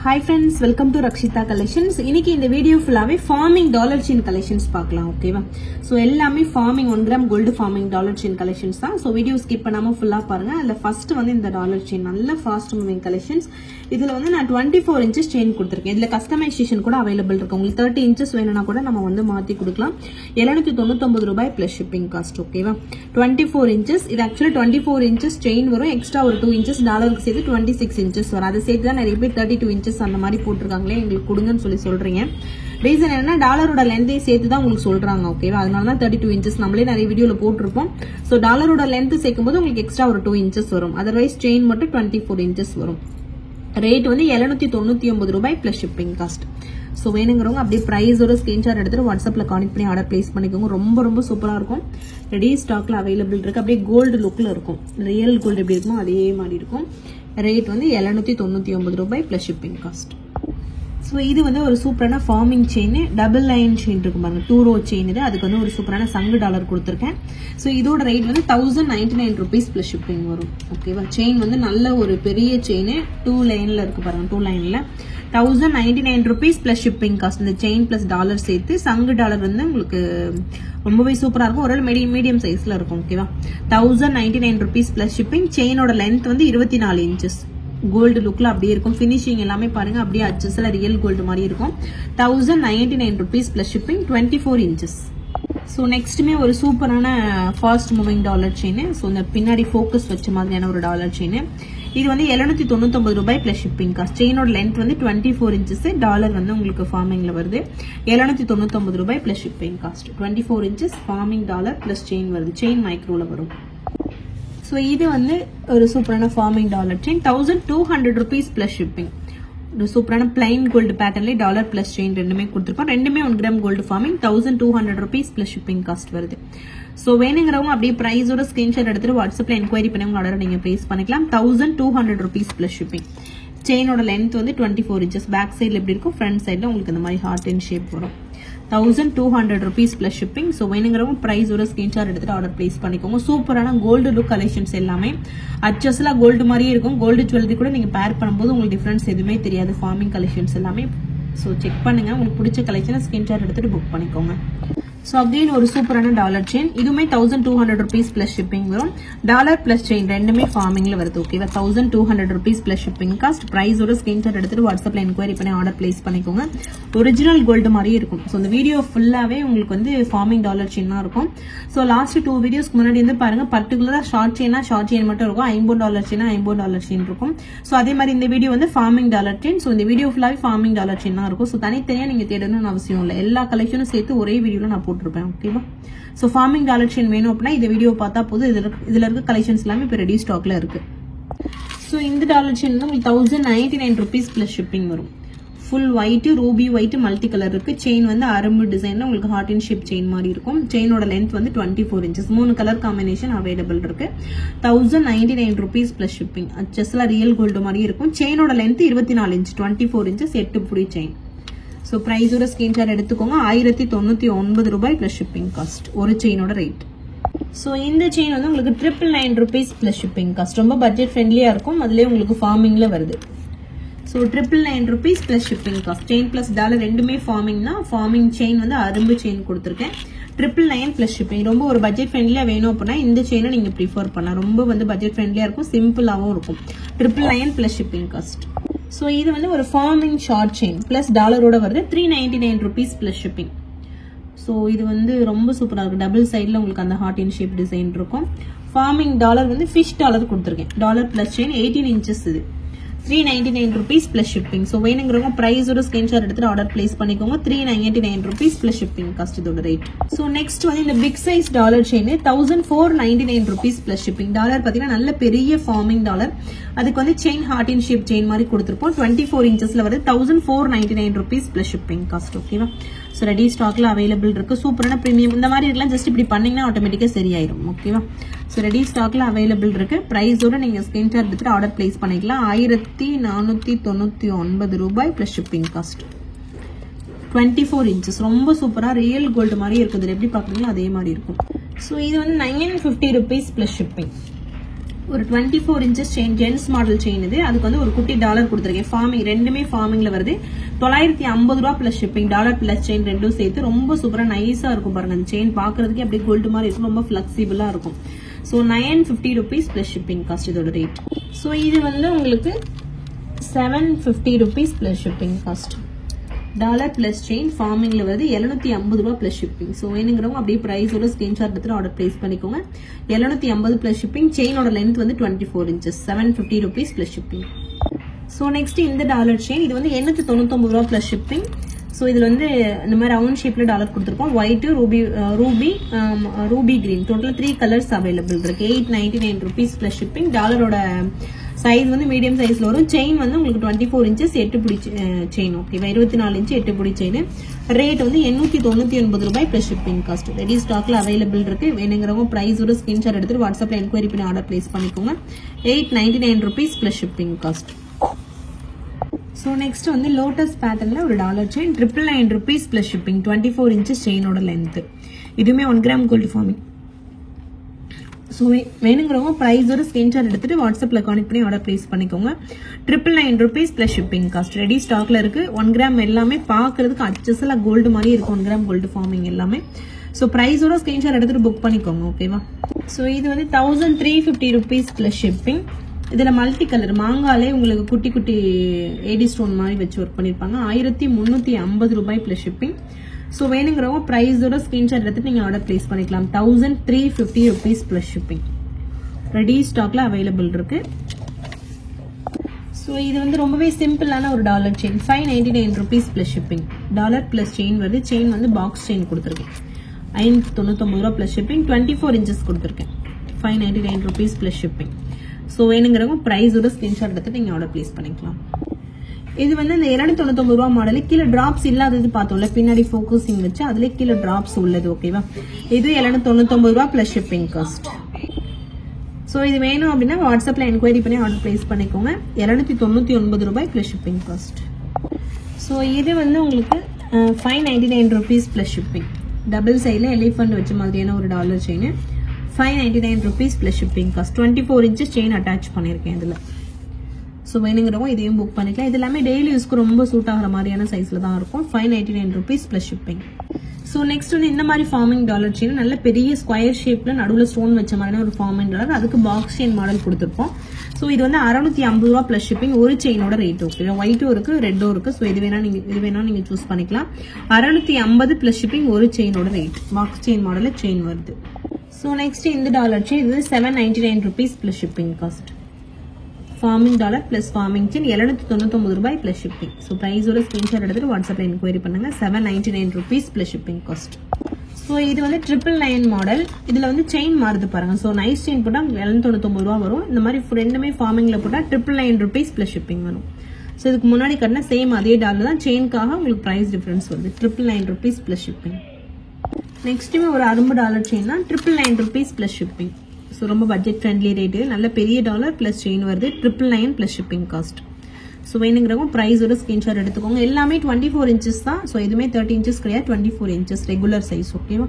Hi friends, welcome to Rakshita Collections. இன்னைக்கு இந்த video ஃபுல்லாவே ஃபார்மிங் டாலர் செயின் கலெக்ஷன்ஸ் பார்க்கலாம். ஓகேவா? சோ எல்லாமே forming 1 gram gold forming dollar chain collections தான். சோ வீடியோ ஸ்கிப் பண்ணாம ஃபுல்லா பாருங்க. அதுல ஃபர்ஸ்ட் வந்து இந்த டாலர் செயின் நல்ல ஃபாஸ்ட் மூவிங் கலெக்ஷன்ஸ். இதுல வந்து நான் 24 இன்ச்சஸ் செயின் கொடுத்திருக்கேன். இதுல கஸ்டமைசேஷன் கூட அவைலபிள் இருக்கு. உங்களுக்கு 30 இன்ச்சஸ் வேணும்னா கூட நம்ம வந்து மாத்தி கொடுக்கலாம். 799 ரூபாய் பிளஸ் ஷிப்பிங் காஸ்ட். ஓகேவா? 24 இன்ச்சஸ். இது एक्चुअली 24 இன்ச்சஸ் செயின் வரும். எக்ஸ்ட்ரா ஒரு 2 இன்ச்சஸ் டாலருக்கு சேர்த்து 26 இன்ச்சஸ் வரும். அதை சேர்த்து தான் நிறைய பேர் 32 இன்ச்சஸ் அந்த மாதிரி போட்டுருக்காங்களே, எங்களுக்கு கொடுங்கன்னு சொல்லி சொல்றீங்க. ரீசன் என்னன்னா டாலரோட லென்த்தையும் சேர்த்து தான் உங்களுக்கு சொல்றாங்க. ஓகேவா? அதனால தான் 32 இன்ச்சஸ் நம்மளே நிறைய வீடியோல போட்டிருப்போம். சோ டாலரோட லென்த் சேர்க்கும் போது உங்களுக்கு எக்ஸ்ட்ரா ஒரு 2 இன்ச்சஸ் வரும். அதர்வைஸ் செயின் மட்டும் 24 இன்ச்சஸ் வரும். ரேட் வந்து 799 ரூபாய் பிளஸ் ஷிப்பிங் காஸ்ட். சோ வேணுங்கிறவங்க அப்படியே பிரைஸோட ஸ்கிரீன்ஷாட் எடுத்துட்டு வாட்ஸ்அப்ல கான்டெக்ட் பண்ணி ஆர்டர் பிளேஸ் பண்ணிக்கோங்க. ரொம்ப ரொம்ப சூப்பரா இருக்கும். ரெடி ஸ்டாக்ல அவைலபிள் இருக்கு. அப்படியே கோல்டு லுக்ல இருக்கும். ரியல் கோல்டு எப்படி இருக்குமோ அதே மாதிரி இருக்கும். ரேட் வந்து 799 ரூபாய் பிளஸ் ஷிப்பிங் காஸ்ட். சோ இது வந்து ஒரு சூப்பரான farming chain, double line chain இருக்கு பாருங்க, 2 ரோ செயின். இது அதுக்கு வந்து ஒரு சூப்பரான சங்கு டாலர் கொடுத்திருக்கேன். சோ இதோட ரேட் வந்து 1099 ரூபீஸ் பிளஸ் ஷிப்பிங் வரும். ஓகேவா? செயின் வந்து நல்ல ஒரு பெரிய செயின், 2 லைன்ல இருக்கு பாருங்க. 2 லைன்ல 1099 ரூபீஸ் பிளஸ் ஷிப்பிங் காஸ்ட். இந்த செயின் பிளஸ் டாலர் சேர்த்து சங்கு டாலர் வந்து உங்களுக்கு ரொம்பவே சூப்பரா இருக்கும். ஒரு மீடியம் சைஸ்ல இருக்கும். ஓகேவா? 1099 ரூபீஸ் பிளஸ் ஷிப்பிங். செயினோட லென்த் வந்து 24 இன்ச்சஸ். கோல்டு லுக்ல அப்படியே இருக்கும். பினிஷிங் எல்லாமே பாருங்க அப்படியே அச்சஸ்ல ரியல் கோல்டு மாதிரி இருக்கும். 1099 rupees plus shipping. 24 inches. So நெக்ஸ்ட்டுமே ஒரு சூப்பரான fast moving dollar chain. So இந்த பின்னாடி ஃபோக்கஸ் வச்ச மாதிரியான ஒரு டாலர் செயின். இது வந்து 799 ரூபாய் பிளஸ் ஷிப்பிங் காஸ்ட். செயினோட லென்த் வந்து 24 இன்ச்சஸ். டாலர் வந்து உங்களுக்கு ஃபார்மிங்ல வருது. 799 ரூபாய் plus shipping cost. 24 inches forming dollar plus chain வருது. செயின் மைக்ரோல வரும். சோ இது வந்து ஒரு சூப்பரான forming dollar chain. 1200 rupees plus shipping. ஒரு சூப்பரான பிளைன் கோல்டு பேட்டர்ன்ல டாலர் பிளஸ் செயின் ரெண்டுமே கொடுத்துருக்கோம். ரெண்டுமே 1 gram gold forming. 1200 rupees plus shipping cost வருது. சோ வேணுங்கிறவங்க அப்படியே பிரைஸோட ஸ்கிரீன்ஷாட் எடுத்துட்டு வாட்ஸ்அப்ல என்கொயரி பண்ணி உங்க ஆர்டர் நீங்க பிளேஸ் பண்ணிக்கலாம். 1200 ரூபீஸ் பிளஸ் ஷிப்பிங். செயினோட லென்த் வந்து 24 இன்ச்சஸ். பேக் சைட்ல எப்படி இருக்கும், ஃப்ரண்ட் சைட்ல உங்களுக்கு இந்த மாதிரி ஹார்ட் அண்ட் ஷேப் வரும். 1200 ரூபீஸ் பிளஸ் ஷிப்பிங். சோ வேணுங்கிறவங்க பிரைஸோட ஸ்கிரீன்ஷாட் எடுத்துட்டு ஆர்டர் பிளேஸ் பண்ணிக்கோங்க. சூப்பரான கோல்டு லுக் கலெக்ஷன்ஸ் எல்லாமே அச்சஸ்ல கோல்டு மாதிரியே இருக்கும். கோல்டு ஜுவல்லரி கூட நீங்க பேர் பண்ணும்போது உங்களுக்கு டிஃபரன்ஸ் எதுவுமே தெரியாது. ஃபார்மிங் கலெக்ஷன்ஸ் எல்லாமே. சோ செக் பண்ணுங்க. உங்களுக்கு பிடிச்ச கலெக்ஷனை ஸ்கிரீன்ஷாட் எடுத்துட்டு புக் பண்ணிக்கோங்க. சோ அகைன் ஒரு சூப்பரான டாலர் செயின். இதுவுமே 1200 ரூபீஸ் பிளஸ் ஷிப்பிங் வரும். டாலர் பிளஸ் செயின் ரெண்டுமே ஃபார்மிங்ல வருது. ஓகேவா? 1200 ரூபீஸ் பிளஸ் ஷிப்பிங் காஸ்ட். பிரைஸோட ஸ்கிரீன்ஷாட் எடுத்துட்டு வாட்ஸ்அப்ல என்கொயரி பண்ணி ஆர்டர் பிளேஸ் பண்ணிக்கோங்க. ஒரிஜினல் கோல்டு மாதிரியே இருக்கும். சோ இந்த வீடியோ ஃபுல்லாவே உங்களுக்கு வந்து ஃபார்மிங் டாலர் செயின் தான் இருக்கும். சோ லாஸ்ட் 2 வீடியோஸ்க்கு முன்னாடி வந்து பாருங்க, பர்டிகுலரா ஷார்ட் செயின் மட்டும் இருக்கும். 50 டாலர் செயின் 50 டாலர் செயின் இருக்கும். சோ அதே மாதிரி இந்த வீடியோ வந்து ஃபார்மிங் டாலர் செயின். சோ இந்த வீடியோ ஃபுல்லாவே ஃபார்மிங் டாலர் செயின் தான் இருக்கும். சோ தனித்தனியா நீங்க தேடணும்னு அவசியம் இல்லை. எல்லா கலெக்ஷனும் சேர்த்து ஒரே வீடியோல நான் போட்டிருப்பேன். ஓகேவா? சோ ஃபார்மிங் டாலர் செயின் வேணும் அப்படின்னா இந்த வீடியோ பார்த்தா போதும். இதுல இருக்க கலெக்ஷன்ஸ் எல்லாமே இப்ப ரெடி ஸ்டாக்ல இருக்கு. சோ இந்த டாலர் செயின் வந்து உங்களுக்கு 1099 ரூபீஸ் பிளஸ் ஷிப்பிங் வரும். Full white, Ruby white, multi colour இருக்கு. செயின் வந்து அரும்பு டிசைன்ல உங்களுக்கு ஹார்ட் அண்ட் ஷேப் செயின் மாதிரி இருக்கும். செயினோட லென்த் வந்து 24 இன்ச்சஸ். 3 கலர் காம்பினேஷன் அவைலபிள் இருக்கு. 1099 ரூபீஸ் பிளஸ் ஷிப்பிங். அச்சஸ்ல ரியல் கோல்டு மாதிரி இருக்கும். செயினோட லென்த் 24 இன்ச், 24 இன்ச்சஸ், 8 புடி செயின். சோ பிரைஸோட ஸ்கிரீன்ஷாட் எடுத்துக்கோங்க. 1099 ரூபாய் பிளஸ் ஷிப்பிங் காஸ்ட். ஒரு செயினோட ரேட். சோ இந்த செயின் வந்து உங்களுக்கு 999 ரூபீஸ் பிளஸ் ஷிப்பிங் காஸ்ட். ரொம்ப பட்ஜெட் ஃப்ரெண்ட்லியா இருக்கும். அதுலயே உங்களுக்கு ஃபார்மிங்ல வருது. So 999 rupees plus shipping cost. Chain plus dollar ரெண்டுமே ஃபார்மிங் தான். ஃபார்மிங் செயின் வந்து அரும்பு செயின் கொடுத்துருக்கேன். 999 பிளஸ் ஷிப்பிங். ரொம்ப ஒரு பட்ஜெட் ஃப்ரெண்ட்லியா வேணும் அப்படின்னா இந்த செயினை நீங்க ப்ரிஃபர் பண்ணலாம். ரொம்ப வந்து பட்ஜெட் ஃப்ரெண்ட்லியா இருக்கும், சிம்பிளாவும் இருக்கும். 999 பிளஸ் ஷிப்பிங் காஸ்ட். சோ இது வந்து ஒரு ஃபார்மிங் ஷார்ட் செயின் பிளஸ் டாலரோட வருது. 399 ரூபீஸ் பிளஸ் ஷிப்பிங். சோ இது வந்து ரொம்ப சூப்பரா இருக்கு. டபுள் சைட்ல உங்களுக்கு அந்த ஹார்ட் அண்ட் ஷேப் டிசைன் இருக்கும். ஃபார்மிங் டாலர் வந்து ஃபிஷ் டாலர் கொடுத்துருக்கேன். Dollar plus chain 18 inches. இது 399 ரூபீஸ் பிளஸ் ஷிப்பிங். சோ வேணுங்கிறவங்க பிரைஸோட ஸ்கிரீன்ஷாட் எடுத்துட்டு ஆர்டர் பிளேஸ் பண்ணிக்கோங்க. 399 ரூபீஸ் பிளஸ் ஷிப்பிங் காஸ்ட் இதோட ரேட். சோ நெக்ஸ்ட் வந்து இந்த big size dollar chain 1499 rupees plus shipping. Dollar பாத்தீங்கன்னா நல்ல பெரிய ஃபார்மிங் டாலர். அதுக்கு வந்து chain heart and shape chain மாதிரி கொடுத்துருப்போம். 24 இன்ச்சஸ்ல வருது. 1499 ரூபீஸ் பிளஸ் ஷிப்பிங் காஸ்ட். ஓகேவா? சோ ரெடி ஸ்டாக்ல அவைலபிள் இருக்கு. சூப்பரான பிரீமியம். இந்த மாதிரி இருக்கலாம். ஜஸ்ட் இப்படி பண்ணீங்கன்னா ஆட்டோமேட்டிக்கா சரியாயிரும். ஓகேவா? சோ ரெடி ஸ்டாக்ல அவைலபிள் இருக்கு. பிரைஸோட நீங்க ஸ்கிரீன்ஷாட் எடுத்துட்டு ஆர்டர் பிளேஸ் பண்ணிக்கலாம். 1499 ரூபாய் பிளஸ் ஷிப்பிங் காஸ்ட். 24 இன்ச்சஸ். ரொம்ப சூப்பரா ரியல் கோல்டு மாதிரி இருக்குது. எப்படி பாக்குறீங்களோ அதே மாதிரி இருக்கும். சோ இது வந்து 950 ரூபீஸ் பிளஸ் ஷிப்பிங். ஒரு 24 inches chain gents model chain இது. அதுக்கு வந்து ஒரு குட்டி டாலர் கொடுத்துருக்கேன். ஃபார்மிங் ரெண்டுமே ஃபார்மிங்ல வருது. 950 ரூபா plus shipping. Dollar plus chain ரெண்டும் சேர்த்து ரொம்ப சூப்பரா நைஸா இருக்கும் பாருங்க. அந்த செயின் பாக்குறதுக்கே அப்படியே கோல்டு மாதிரி இருக்கும். ரொம்ப பிளெக்சிபிளா இருக்கும். So 950 rupees plus shipping cost இதோட ரேட். ஸோ இது வந்து உங்களுக்கு 750 rupees plus shipping cost. Dollar plus chain ஃபார்மிங்ல வருது. 750 ரூபா பிளஸ் ஷிப்பிங். ஸோ வேணுங்கிறவங்க அப்படியே பிரைஸோட ஸ்கிரீன்ஷாட் எடுத்து ஆர்டர் பிளேஸ் பண்ணிக்கோங்க. 750 பிளஸ் ஷிப்பிங். செயினோட லென்த் வந்து 24 inches. 750 rupees plus shipping. So next இந்த டாலர் செயின் இது வந்து 899 ரூபா பிளஸ் ஷிப்பிங். ஸோ இதுல வந்து இந்த மாதிரி ரவுண்ட் ஷேப்ல டாலர் கொடுத்துருக்கோம். White, Ruby green. Total 3 colours available இருக்கு. 899 rupees பிளஸ் ஷிப்பிங். டாலரோட சைஸ் வந்து மீடியம் சைஸ்ல வரும். செயின் வந்து உங்களுக்கு 24 inches 8 புடி செயின். ஓகேவா, 24 inch 8 புடி செயின். ரேட் வந்து 899 ரூபாய் பிளஸ் ஷிப்பிங் காஸ்ட். ரெடி ஸ்டாக்ல அவைலபிள் இருக்கு. வேணுங்கிறவங்க பிரைஸோட ஸ்கிரீன்ஷாட் எடுத்துட்டு வாட்ஸ்அப்ல என்கொயரி பண்ணி ஆர்டர் பிளேஸ் பண்ணிக்கோங்க. 899 rupees plus shipping cost. So next வந்து லோட்டஸ் பேட்டர்ன்ல ஒரு dollar chain 999 rupees plus shipping. 24 inches செயினோட லென்த். இதுவுமே 1 கிராம் கோல்டு ஃபார்மிங். ஸோ வேணுங்கிறவங்க ப்ரைஸோட ஸ்கிரீன்ஷாட் எடுத்துட்டு வாட்ஸ்அப்ல கான்டெக்ட் பண்ணி ஆர்டர் பிளேஸ் பண்ணிக்கோங்க. 999 rupees plus shipping cost. Ready ஸ்டாக்ல இருக்கு. 1 கிராம் எல்லாமே பாக்குறதுக்கு அச்சஸ்ல கோல்டு மாதிரி இருக்கும். 1 கிராம் கோல்டு ஃபார்மிங் எல்லாமே. ஸோ ப்ரைஸோட ஸ்கிரீன்ஷாட் எடுத்துட்டு புக் பண்ணிக்கோங்க. ஓகேவா. ஸோ இது வந்து 1350 rupees பிளஸ் ஷிப்பிங். இதுல மல்டி கலர் மாங்காலே உங்களுக்கு குட்டி குட்டி ஏடி ஸ்டோன் மாதிரி வச்சு ஒர்க் பண்ணிருப்பாங்க. 1350 ரூபாய் பிளஸ் ஷிப்பிங். ஸோ வேணுங்கிறவங்க பிரைஸோட ஸ்கிரீன்ஷாட் எடுத்துட்டு நீங்க ஆர்டர் பிளேஸ் பண்ணிக்கலாம். 1350 rupees பிளஸ் ஷிப்பிங். ரெடி ஸ்டாக்ல அவைலபிள் இருக்கு. ஸோ இது வந்து ரொம்பவே சிம்பிளான ஒரு dollar chain. 599 rupees plus shipping. Dollar plus chain வருது. செயின் வந்து பாக்ஸ் செயின் கொடுத்துருக்கேன். 599 ரூபா பிளஸ் ஷிப்பிங். 24 inches கொடுத்துருக்கேன். 599 rupees பிளஸ் ஷிப்பிங். ஸோ வேணுங்கிறவங்க பிரைஸோட ஸ்கிரீன்ஷாட் எடுத்து நீங்க ஆர்டர் பிளேஸ் பண்ணிக்கலாம். இது வந்து இந்த 299 ரூபா மாடல். கீழே டிராப்ஸ் இல்லாதது பார்த்தோம்ல, பின்னாடி ஃபோக்கஸிங் வச்சு அதுல கீழே டிராப்ஸ் உள்ளது. ஓகேவா. இது 799 ரூபா பிளஸ் ஷிப்பிங் காஸ்ட். ஸோ இது வேணும் அப்படின்னா வாட்ஸ்அப்ல என்கொயரி பண்ணி ஆர்டர் பிளேஸ் பண்ணிக்கோங்க. 799 ரூபாய் பிளஸ் ஷிப்பிங் காஸ்ட். ஸோ இது வந்து உங்களுக்கு 599 rupees பிளஸ் ஷிப்பிங். டபுள் சைட்ல எலிஃபண்ட் வச்ச மாதிரியான ஒரு dollar chain. 599 rupees plus shipping cost. 24 inches chain attach பண்ணிருக்கேன் இதுல. ஸோ வேணுங்கிறவங்க இதையும் புக் பண்ணிக்கலாம். இது எல்லாமே டெய்லி யூஸ்க்கு ரொம்ப சூட் ஆகிற மாதிரியான சைஸ்ல தான் இருக்கும். 599 rupees plus shipping. So next வந்து இந்த மாதிரி ஃபார்மிங் டாலர் செயின் நல்ல பெரிய ஸ்கொயர் ஷேப்ல நடுவில் ஸ்டோன் வச்ச மாதிரியான ஒரு ஃபார்மிங் டாலர். அதுக்கு பாக்ஸ் செயின் மாடல் கொடுத்துருப்போம். ஸோ இது வந்து 650 ரூபா பிளஸ் ஷிப்பிங். ஒரு செயினோட ரேட். ஓகே, ஒயிட்டும் இருக்கு, ரெட்டும் இருக்கு. ஸோ இது வேணா நீங்க சூஸ் பண்ணிக்கலாம். 650 பிளஸ் ஷிப்பிங். ஒரு செயினோட ரேட். பாக்ஸ் செயின் மாடல்ல செயின் வருது. ஸோ நெக்ஸ்ட் இந்த டாலர் செயின் இது 799 rupees plus shipping cost. Farming dollar plus farming chain 799 ரூபாய் பிளஸ் ஷிப்பிங். ஸோ பிரைஸோட ஸ்கிரீன்ஷாட் எடுத்துட்டு வாட்ஸ்அப்ல என்கொயரி பண்ணுங்க. 799 rupees plus shipping cost. So இது வந்து 999 மாடல். இதுல வந்து செயின் மாறுது பாருங்க. ஸோ நைஸ் செயின் போட்டா 799 ரூபா வரும். இந்த மாதிரி ரெண்டுமே ஃபார்மிங்ல போட்டா 999 rupees பிளஸ் ஷிப்பிங் வரும். ஸோ இதுக்கு முன்னாடி கட்டின சேம் அதே டாலர் தான். செயின்காக உங்களுக்கு பிரைஸ் டிஃபரன்ஸ் வருது. 999 rupees பிளஸ் ஷிப்பிங். நெக்ஸ்ட்டுமே ஒரு அரும்பு டாலர் செயின் தான். 999 rupees பிளஸ் ஷிப்பிங். ஸோ ரொம்ப பட்ஜெட் ஃப்ரெண்ட்லி ரேட்டு. நல்ல பெரிய டாலர் பிளஸ் செயின் வருது. 999 பிளஸ் ஷிப்பிங் காஸ்ட். ஸோ வேணுங்கிறவங்க பிரைஸோட ஸ்கிரீன்ஷாட் எடுத்துக்கோங்க. எல்லாமே 24 inches தான். ஸோ இதுமே 30 inches கிடையாது. 24 inches ரெகுலர் சைஸ். ஓகேவா.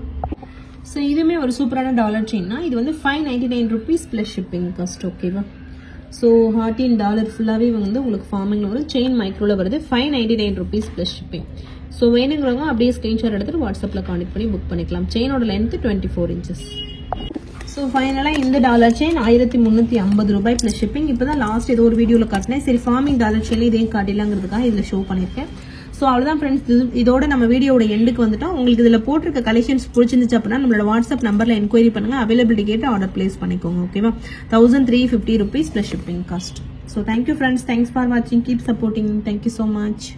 ஸோ இதுமே ஒரு சூப்பரான டாலர் செயின் தான். இது வந்து 599 rupees பிளஸ் ஷிப்பிங் காஸ்ட். ஓகேவா. ஸோ ஹார்டின் டாலர் ஃபுல்லாவே வந்து உங்களுக்கு ஃபார்மிங்ல வரும். செயின் மைக்ரோல வருது. 599 rupees பிளஸ் ஷிப்பிங். ஸோ வேணுங்கிறவங்க அப்படியே ஸ்கிரீன்ஷாட் எடுத்துட்டு வாட்ஸ்அப்ல கான்டெக்ட் பண்ணி புக் பண்ணிக்கலாம். செயினோட லென்த் 24 inches. ஸோ ஃபைனலா இந்த டாலர் செயின் 1350 ரூபாய் பிளஸ் ஷிப்பிங். இப்பதான் லாஸ்ட் ஏதோ ஒரு வீடியோல காட்டினேன். சரி ஃபார்மிங் டாலர் செயின் இதையும் காட்டிடலாங்கிறதுக்காக இதுல ஷோ பண்ணிருக்கேன். ஸோ அவ்வளவுதான் ஃப்ரெண்ட்ஸ். இதோட நம்ம வீடியோட எண்டுக்கு வந்துட்டோம். உங்களுக்கு இதுல போட்டிருக்க கலெக்ஷன்ஸ் பிடிச்சிருந்துச்சு அப்படின்னா நம்மளோட வாட்ஸ்அப் நம்பர்ல என்கொயரி பண்ணுங்க. அவைலபிலிட்டி கேட்டு ஆர்டர் பிளேஸ் பண்ணிக்கோங்க. ஓகேவா. 1350 rupees plus shipping cost. So thank you friends. Thanks for வாட்சிங். Keep supporting. Thank you so much.